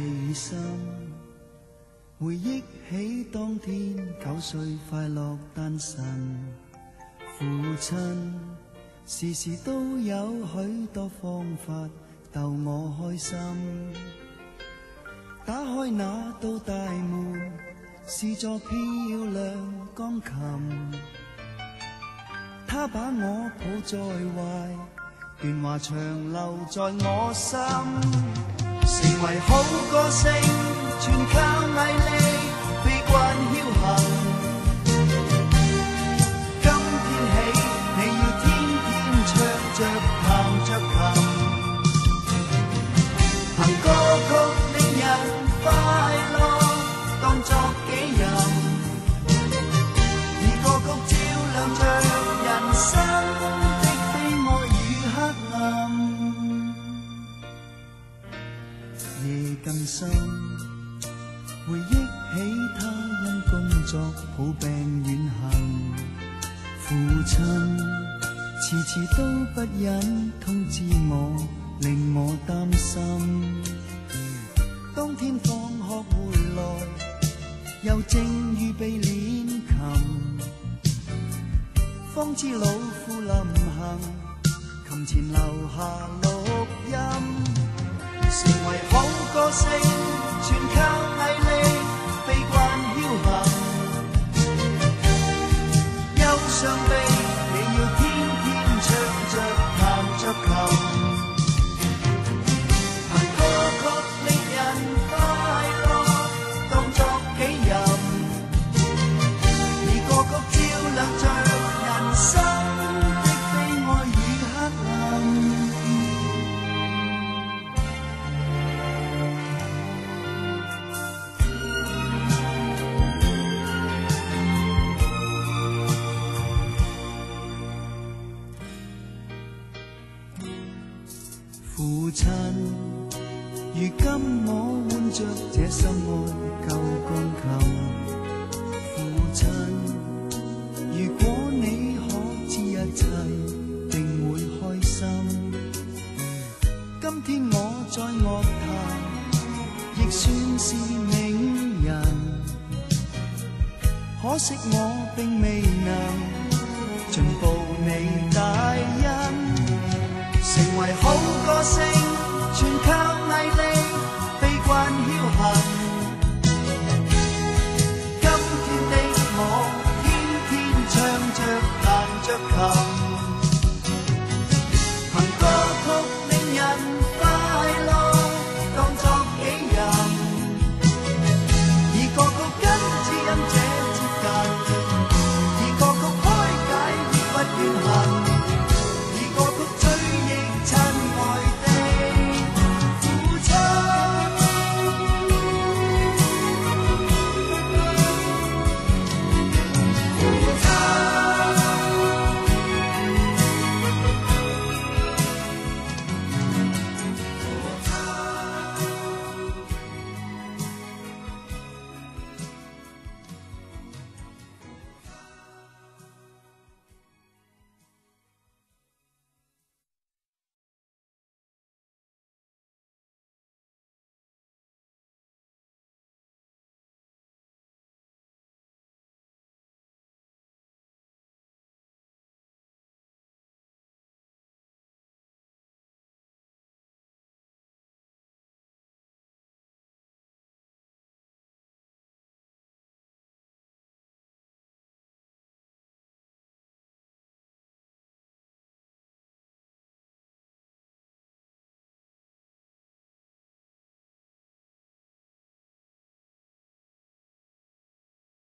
已深，回憶起當天9歲快樂單身，父親時時都有許多方法逗我開心。打開那道大門，是座漂亮鋼琴，他把我抱在懷，段話長留在我心。成為好歌星，全靠毅力，悲慣僥倖。今天起，你要天天唱着彈着琴，憑歌曲令人快樂，當作己任，以歌曲照亮着人生的悲哀與黑暗。夜更深，回憶起他因工作抱病遠行，父親遲遲都不忍通知我，令我擔心。當天放學回來，又正預備練琴，方知老父臨行，琴前留下錄音。成為好歌星，全靠毅力，悲慣僥倖。憂傷悲，你要天天唱着彈着琴，憑歌曲令人快樂，當作己任，以歌曲照亮着人生的悲哀與黑暗。父親，如今我喚着這心愛舊鋼琴。父親，如果你可知一切，定會開心。今天我在樂壇亦算是名人，可惜我並未能盡報你大恩。成為好歌星，全靠毅力，悲慣僥倖。